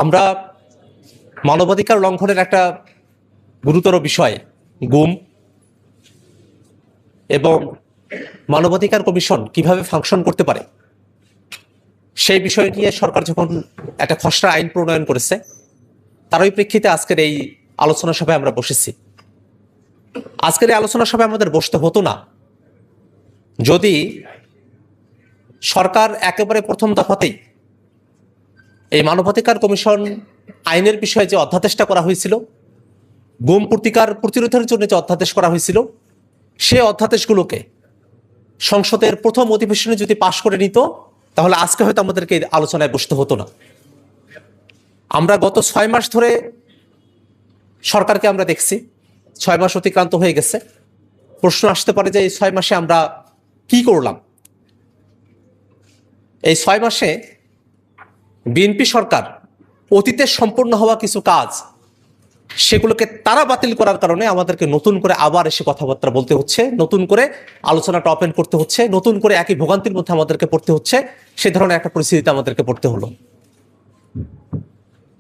আমরা মানবাধিকার লঙ্ঘনের একটা গুরুতর বিষয় গুম এবং মানবাধিকার কমিশন কিভাবে ফাংশন করতে পারে সেই বিষয় নিয়ে সরকার যখন একটা খসড়া আইন প্রণয়ন করেছে তারই প্রেক্ষিতে আজকের এই আলোচনা সভায় আমরা বসেছি। আজকের এই আলোচনা সভায় আমাদের বসতে হতো না যদি সরকার একেবারে প্রথম দফাতেই এই মানবাধিকার কমিশন আইনের বিষয়ে যে অধ্যাদেশটা করা হয়েছিল, গুম প্রতিরোধের জন্য যে অধ্যাদেশ করা হয়েছিল, সে অধ্যাদেশগুলোকে সংসদের প্রথম অধিবেশনে যদি পাশ করে নিত তাহলে আজকে হয়তো আমাদেরকে আলোচনায় বসতে হতো না। আমরা গত 6 মাস ধরে সরকারকে আমরা দেখছি, 6 মাস অতিক্রান্ত হয়ে গেছে। প্রশ্ন আসতে পারে যে এই 6 মাসে আমরা কি করলাম। এই 6 মাসে বিএনপি সরকার অতীতে সম্পূর্ণ হওয়া কিছু কাজ সেগুলোকে তারা বাতিল করার কারণে আমাদেরকে নতুন করে আবার এসে কথাবার্তা বলতে হচ্ছে, নতুন করে আলোচনাটা ওপেন করতে হচ্ছে, নতুন করে একই ভোগান্তির মধ্যে আমাদেরকে পড়তে হচ্ছে। সে ধরনের একটা পরিস্থিতিতে আমাদেরকে পড়তে হলো।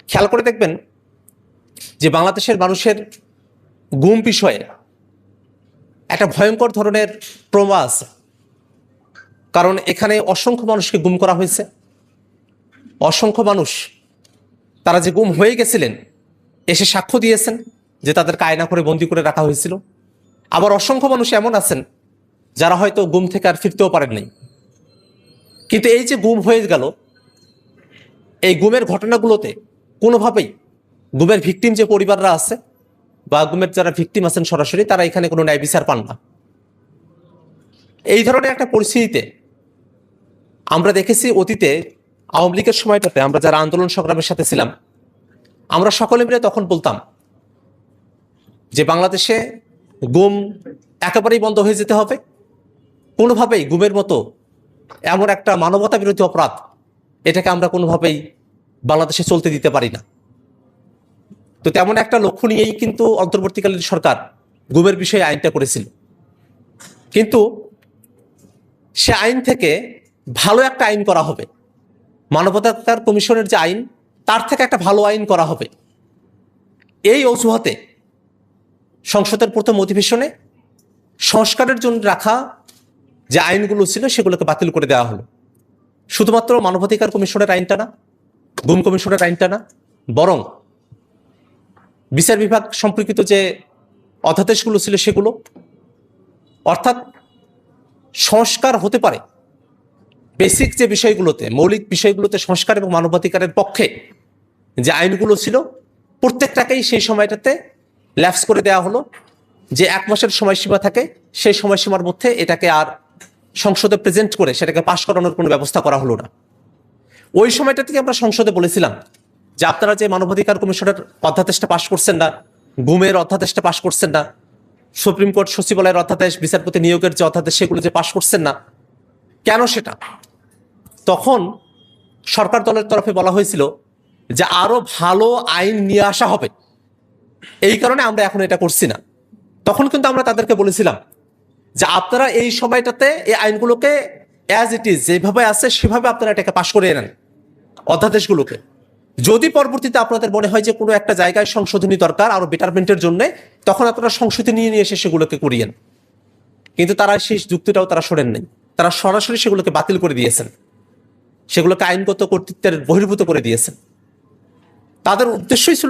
খেয়াল করে দেখবেন যে বাংলাদেশের মানুষের গুম বিষয়ে একটা ভয়ঙ্কর ধরনের প্রমা আছে, কারণ এখানে অসংখ্য মানুষকে গুম করা হয়েছে। অসংখ্য মানুষ তারা যে গুম হয়ে গেছিলেন এসে সাক্ষ্য দিয়েছেন যে তাদেরকে আয়না করে বন্দি করে রাখা হয়েছিল। আবার অসংখ্য মানুষ এমন আছেন যারা হয়তো গুম থেকে আর ফিরতেও পারেন নাই। কিন্তু এই যে গুম হয়ে গেল, এই গুমের ঘটনাগুলোতে কোনোভাবেই গুমের ভিকটিম যে পরিবাররা আছে বা গুমের যারা ভিকটিম আছেন সরাসরি, তারা এখানে কোনো ন্যায় বিচার পান না। এই ধরনের একটা পরিস্থিতিতে আমরা দেখেছি অতীতে আওয়ামী লীগের সময়টাতে আমরা যারা আন্দোলন সংগ্রামের সাথে ছিলাম, আমরা সকলে মিলে তখন বলতাম যে বাংলাদেশে গুম একেবারেই বন্ধ হয়ে যেতে হবে। কোনোভাবেই গুমের মতো এমন একটা মানবতা বিরোধী অপরাধ, এটাকে আমরা কোনোভাবেই বাংলাদেশে চলতে দিতে পারি না। তো তেমন একটা লক্ষ্য নিয়েই কিন্তু অন্তর্বর্তীকালীন সরকার গুমের বিষয়ে আইনটা করেছিল। কিন্তু সে আইন থেকে ভালো একটা আইন করা হবে, মানবাধিকার কমিশনের যে আইন তার থেকে একটা ভালো আইন করা হবে, এই অজুহাতে সংসদের প্রথম অধিবেশনে সংস্কারের জন্য রাখা যে আইনগুলো ছিল সেগুলোকে বাতিল করে দেওয়া হলো। শুধুমাত্র মানবাধিকার কমিশনের আইনটা না, গুম কমিশনের আইনটা না, বরং বিচার বিভাগ সম্পর্কিত যে অধ্যাদেশগুলো ছিল সেগুলো। অর্থাৎ সংস্কার হতে পারে বেসিক যে বিষয়গুলোতে, মৌলিক বিষয়গুলোতে সংস্কার এবং মানবাধিকারের পক্ষে যে আইনগুলো ছিল প্রত্যেকটাকেই সেই সময়টাতে ল্যাপস করে দেওয়া হলো। যে 1 মাসের সময়সীমা থাকে সেই সময়সীমার মধ্যে এটাকে আর সংসদে প্রেজেন্ট করে সেটাকে পাশ করানোর কোনো ব্যবস্থা করা হলো না। ওই সময়টাতে আমরা সংসদে বলেছিলাম যে আপনারা যে মানবাধিকার কমিশনের অধ্যাদেশটা পাশ করছেন না, গুমের অধ্যাদেশটা পাশ করছেন না, সুপ্রিম কোর্ট সচিবালয়ের অধ্যাদেশ, বিচারপতি নিয়োগের যে অধ্যাদেশ সেগুলো যে পাশ করছেন না, কেন সেটা? তখন সরকার দলের তরফে বলা হয়েছিল যে আরো ভালো আইন নিয়ে আসা হবে, এই কারণে আমরা এখন এটা করছি না। তখন কিন্তু আমরা তাদেরকে বলেছিলাম যে আপনারা এই সময়টাতে এই আইনগুলোকে অ্যাজ ইট ইজ যেভাবে আছে সেভাবে আপনারা এটাকে পাশ করে নেন অধ্যাদেশগুলোকে। যদি পরবর্তীতে আপনাদের মনে হয় যে কোনো একটা জায়গায় সংশোধনী দরকার আরো বেটারমেন্টের জন্য, তখন আপনারা সংশোধনী নিয়ে এসে সেগুলোকে করিয়েন। কিন্তু তারা সেই যুক্তিটাও তারা শোনেন নাই, তারা সরাসরি সেগুলোকে বাতিল করে দিয়েছেন, সেগুলোকে আইনগত কর্তৃত্বের বহির্ভূত করে দিয়েছেন। তাদের উদ্দেশ্যই ছিল